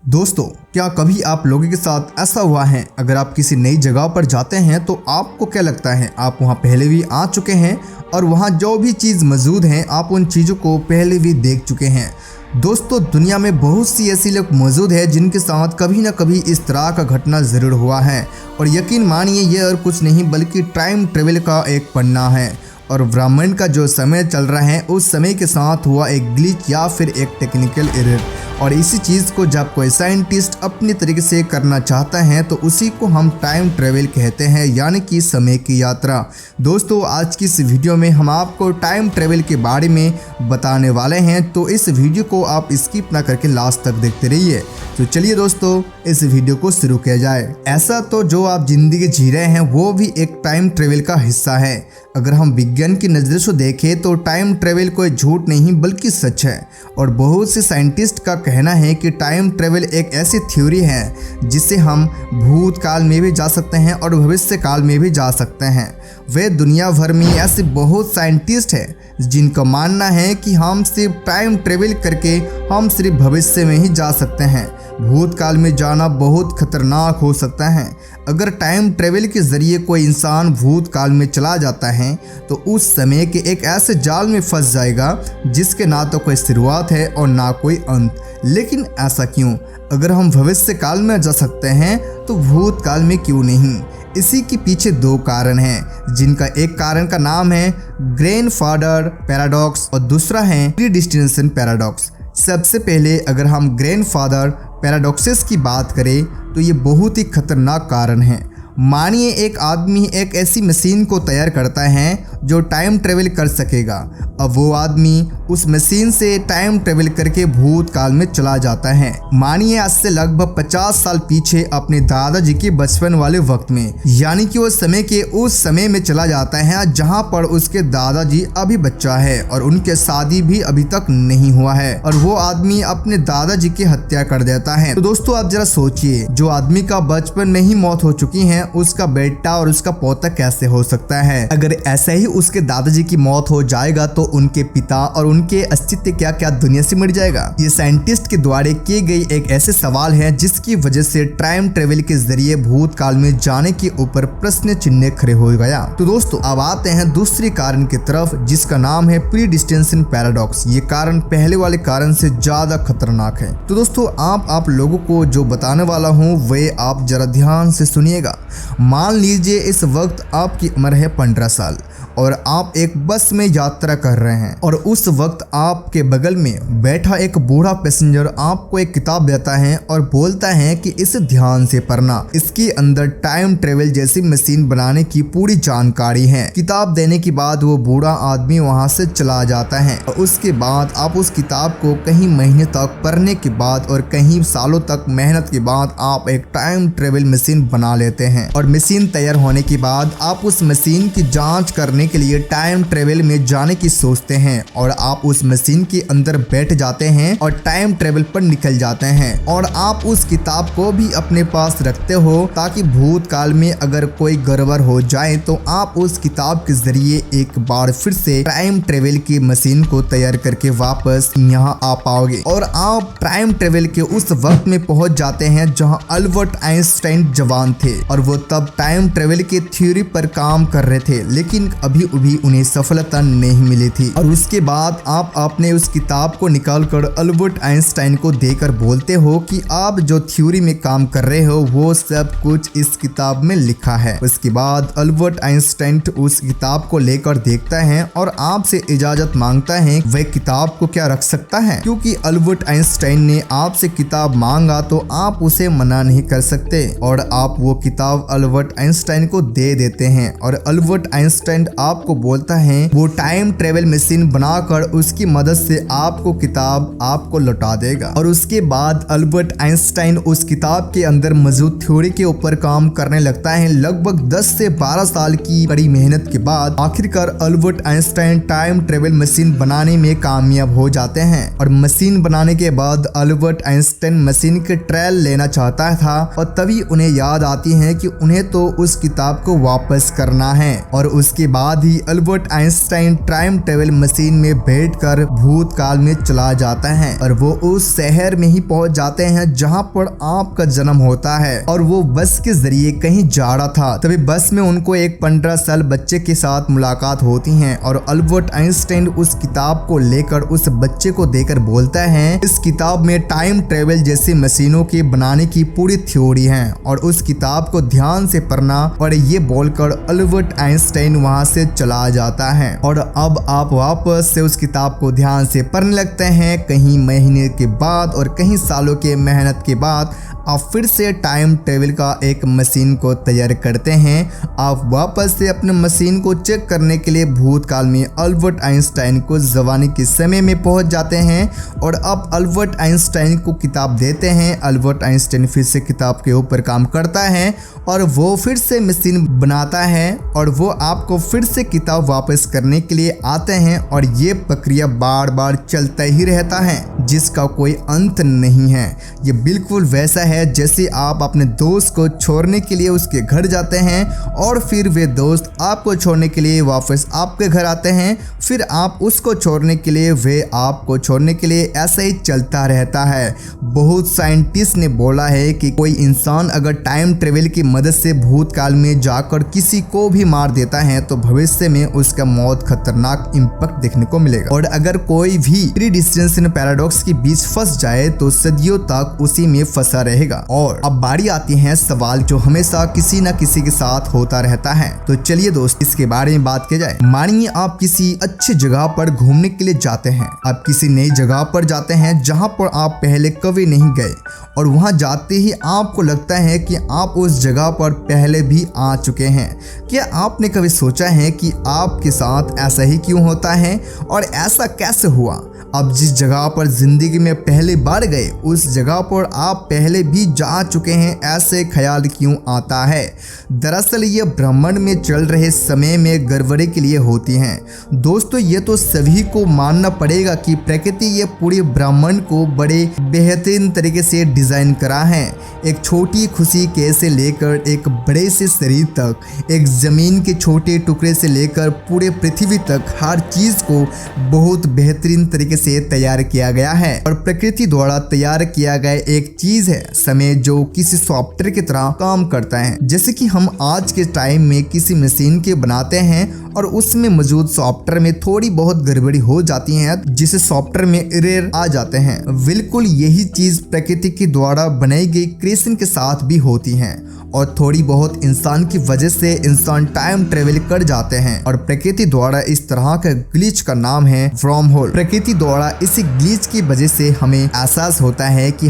दोस्तों, क्या कभी आप लोगों के साथ ऐसा हुआ है, अगर आप किसी नई जगह पर जाते हैं तो आपको क्या लगता है आप वहां पहले भी आ चुके हैं और वहां जो भी चीज़ मौजूद हैं आप उन चीज़ों को पहले भी देख चुके हैं। दोस्तों, दुनिया में बहुत सी ऐसी लोग मौजूद है जिनके साथ कभी ना कभी इस तरह का घटना ज़रूर हुआ है और यकीन मानिए ये और कुछ नहीं बल्कि टाइम ट्रेवल का एक पन्ना है। और ब्रह्मांड का जो समय चल रहा है उस समय के साथ हुआ एक ग्लिच या फिर एक टेक्निकल एरर, और इसी चीज़ को जब कोई साइंटिस्ट अपने तरीके से करना चाहता है तो उसी को हम टाइम ट्रेवल कहते हैं, यानी कि समय की यात्रा। दोस्तों, आज की इस वीडियो में हम आपको टाइम ट्रेवल के बारे में बताने वाले हैं, तो इस वीडियो को आप स्किप ना करके लास्ट तक देखते रहिए। तो चलिए दोस्तों, इस वीडियो को शुरू किया जाए। ऐसा तो जो आप जिंदगी जी रहे हैं वो भी एक टाइम ट्रेवल का हिस्सा है। अगर हम विज्ञान की नज़र से देखें तो टाइम ट्रेवल कोई झूठ नहीं बल्कि सच है, और बहुत से साइंटिस्ट का कहना है कि टाइम ट्रेवल एक ऐसी थ्योरी है जिससे हम भूतकाल में भी जा सकते हैं और भविष्य काल में भी जा सकते हैं। वे दुनिया भर में ऐसे बहुत साइंटिस्ट हैं जिनका मानना है कि हम सिर्फ टाइम ट्रेवल करके हम सिर्फ भविष्य में ही जा सकते हैं। भूतकाल में जाना बहुत खतरनाक हो सकता है। अगर टाइम ट्रेवल के ज़रिए कोई इंसान भूतकाल में चला जाता है तो उस समय के एक ऐसे जाल में फंस जाएगा जिसके ना तो कोई शुरुआत है और ना कोई अंत। लेकिन ऐसा क्यों? अगर हम भविष्य काल में जा सकते हैं तो भूतकाल में क्यों नहीं? इसी के पीछे दो कारण हैं, जिनका एक कारण का नाम है ग्रैंडफादर पैराडॉक्स और दूसरा है प्रीडेस्टिनेशन पैराडॉक्स। सबसे पहले अगर हम ग्रैंडफादर पैराडॉक्सेस की बात करें तो ये बहुत ही खतरनाक कारण है। मानिए एक आदमी एक ऐसी मशीन को तैयार करता है जो टाइम ट्रेवल कर सकेगा। अब वो आदमी उस मशीन से टाइम ट्रेवल करके भूतकाल में चला जाता है। मानिए आज से लगभग 50 साल पीछे अपने दादाजी के बचपन वाले वक्त में, यानी कि वो समय के उस समय में चला जाता है जहां पर उसके दादाजी अभी बच्चा है और उनके शादी भी अभी तक नहीं हुआ है, और वो आदमी अपने दादाजी की हत्या कर देता है। तो दोस्तों, आप जरा सोचिए, जो आदमी का बचपन में ही मौत हो चुकी है उसका बेटा और उसका पोता कैसे हो सकता है? अगर ऐसा ही उसके दादाजी की मौत हो जाएगा तो उनके पिता और उनके अस्तित्व क्या क्या दुनिया से मर जाएगा? ये साइंटिस्ट के द्वारा किए गए एक ऐसे सवाल है जिसकी वजह से टाइम ट्रेवल के जरिए भूतकाल में जाने के ऊपर प्रश्न चिन्ह खड़े हो गया। तो दोस्तों, अब आते हैं दूसरे कारण की तरफ जिसका नाम है प्रीडेस्टिनेशन पैराडॉक्स। ये कारण पहले वाले कारण से ज्यादा खतरनाक है। तो दोस्तों, आप लोगों को जो बताने वाला हूँ वे आप जरा ध्यान से सुनिएगा। मान लीजिए इस वक्त आपकी उम्र है 15 साल और आप एक बस में यात्रा कर रहे हैं, और उस वक्त आपके बगल में बैठा एक बूढ़ा पैसेंजर आपको एक किताब देता है और बोलता है कि इसे ध्यान से पढ़ना, इसके अंदर टाइम ट्रेवल जैसी मशीन बनाने की पूरी जानकारी है। किताब देने के बाद वो बूढ़ा आदमी वहां से चला जाता है, और उसके बाद आप उस किताब को कई महीने तक पढ़ने के बाद और कई सालों तक मेहनत के बाद आप एक टाइम ट्रेवल मशीन बना लेते हैं। और मशीन तैयार होने के बाद आप उस मशीन की जांच करने के लिए टाइम ट्रेवल में जाने की सोचते हैं, और आप उस मशीन के अंदर बैठ जाते हैं और टाइम ट्रेवल पर निकल जाते हैं। और आप उस किताब को भी अपने पास रखते हो ताकि भूतकाल में अगर कोई गड़बड़ हो जाए तो आप उस किताब के जरिए एक बार फिर से टाइम ट्रेवल की मशीन को तैयार करके वापस यहाँ आ पाओगे, और आप टाइम ट्रेवल के उस वक्त में पहुंच जाते हैं जहाँ अल्बर्ट आइंस्टाइन जवान थे, और वो तब टाइम ट्रेवल की थ्योरी पर काम कर रहे थे, लेकिन अभी उन्हें सफलता नहीं मिली थी। और उसके बाद आप अपने उस किताब को निकालकर अल्बर्ट आइंस्टाइन को देकर बोलते हो कि आप जो थ्योरी में काम कर रहे हो वो सब कुछ इस किताब में लिखा है। उसके बाद अल्बर्ट आइंस्टाइन उस किताब को लेकर देखता है और आपसे इजाजत मांगता है वह किताब को क्या रख सकता है, क्योंकि अल्बर्ट आइंस्टाइन ने आपसे किताब मांगा तो आप उसे मना नहीं कर सकते, और आप वो किताब अल्बर्ट आइंस्टाइन को दे देते हैं। और अल्बर्ट आइंस्टाइन आपको बोलता है वो टाइम ट्रेवल मशीन बनाकर उसकी मदद से आपको किताब आपको लौटा देगा। और उसके बाद अल्बर्ट आइंस्टाइन उस किताब के अंदर मौजूद थ्योरी के ऊपर काम करने लगता है। लगभग 10 से 12 साल की कड़ी मेहनत के बाद आखिरकार Albert Einstein time travel machine बनाने में कामयाब हो जाते हैं। और मशीन बनाने के बाद अल्बर्ट आइंस्टाइन मशीन के ट्रायल लेना चाहता था, और तभी उन्हें याद आती है कि उन्हें तो उस किताब को वापस करना है। और उसके बाद बाद ही Albert Einstein time travel machine में बैठकर भूतकाल में चला जाता है और वो उस शहर में ही पहुंच जाते हैं जहां पर आपका जन्म होता है। और वो बस के जरिए कहीं जा रहा था, तभी बस में उनको एक 15 साल बच्चे के साथ मुलाकात होती है और अल्बर्ट आइंस्टाइन उस किताब को लेकर उस बच्चे को देकर बोलता है इस किताब में टाइम ट्रेवल जैसी मशीनों के बनाने की पूरी थ्योरी है और उस किताब को ध्यान से पढ़ना। और ये बोलकर अल्बर्ट आइंस्टाइन वहां से चला जाता है और अब आप वापस से उस किताब को ध्यान से पढ़ने लगते हैं। कहीं महीने के बाद और कहीं सालों के मेहनत के बाद आप फिर से टाइम ट्रेवल का एक मशीन को तैयार करते हैं। आप वापस से अपने मशीन को चेक करने के लिए भूतकाल में अल्बर्ट आइंस्टाइन को जवानी के समय में पहुंच जाते हैं और अब अल्बर्ट आइंस्टाइन को किताब देते हैं। अल्बर्ट आइंस्टाइन फिर से किताब के ऊपर काम करता है और वो फिर से मशीन बनाता है और वो आपको फिर से किताब वापस करने के लिए आते हैं और ये प्रक्रिया बार बार चलता ही रहता है जिसका कोई अंत नहीं है। ये बिल्कुल वैसा है जैसे आप अपने दोस्त को छोड़ने के लिए उसके घर जाते हैं और फिर वे दोस्त आपको छोड़ने के लिए वापस आपके घर आते हैं, फिर आप उसको छोड़ने के लिए वे आपको छोड़ने के लिए, ऐसा ही चलता रहता है। बहुत साइंटिस्ट ने बोला है कि कोई इंसान अगर टाइम ट्रेवल की मदद से भूतकाल में जाकर किसी को भी मार देता है तो भविष्य में उसका मौत खतरनाक इम्पैक्ट देखने को मिलेगा और अगर कोई भी प्रीडिस्टिनेशन पैराडॉक्स के बीच फंस जाए तो सदियों तक उसी में फंसा रहेगा। और अब बारी आती है सवाल जो हमेशा किसी न किसी के साथ होता रहता है। तो चलिए दोस्त इसके बारे में बात की जाए। मानिए आप किसी अच्छी जगह पर घूमने के लिए जाते हैं, आप किसी नई जगह पर जाते हैं जहां पर आप पहले कभी नहीं गए और वहां जाते ही आपको लगता है कि आप उस जगह पर पहले भी आ चुके हैं। क्या आपने कभी सोचा है कि आपके साथ ऐसा ही क्यों होता है और ऐसा कैसे हुआ? अब जिस जगह पर जिंदगी में पहली बार गए उस जगह पर आप पहले भी जा चुके हैं, ऐसे ख्याल क्यों आता है? दरअसल ये ब्रह्मांड में चल रहे समय में गड़बड़ी के लिए होती हैं। दोस्तों ये तो सभी को मानना पड़ेगा कि प्रकृति ये पूरे ब्रह्मांड को बड़े बेहतरीन तरीके से डिजाइन करा है। एक छोटी खुशी कैसे लेकर एक बड़े से शरीर तक, एक जमीन के छोटे टुकड़े से लेकर पूरे पृथ्वी तक हर चीज को बहुत बेहतरीन तरीके से तैयार किया गया है और प्रकृति द्वारा तैयार किया गया एक चीज है समय जो किसी सॉफ्टवेयर की तरह काम करता है। जैसे कि हम आज के टाइम में किसी मशीन के बनाते हैं और उसमें मौजूद सॉफ्टवेयर में थोड़ी बहुत गड़बड़ी हो जाती है जिसे सॉफ्टवेयर में एरर आ जाते हैं। बिल्कुल यही चीज प्रकृति के द्वारा बनाई गई क्रिएशन के साथ भी होती है और थोड़ी बहुत इंसान की वजह से इंसान टाइम ट्रेवल कर जाते हैं और प्रकृति द्वारा इस तरह का ग्लिच का नाम है वर्म होल। प्रकृति द्वारा इसी ग्लिच की वजह से हमें एहसास होता है कि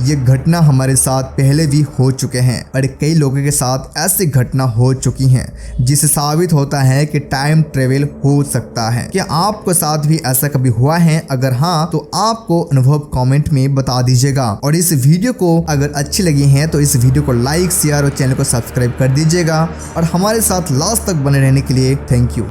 ये घटना हमारे साथ पहले भी हो चुके हैं और कई लोगों के साथ ऐसी घटना हो चुकी हैं जिससे साबित होता है कि टाइम ट्रेवल हो सकता है। क्या आपके साथ भी ऐसा कभी हुआ है? अगर हाँ तो आपको अनुभव कमेंट में बता दीजिएगा और इस वीडियो को अगर अच्छी लगी है तो इस वीडियो को लाइक शेयर और चैनल को सब्सक्राइब कर दीजिएगा और हमारे साथ लास्ट तक बने रहने के लिए थैंक यू।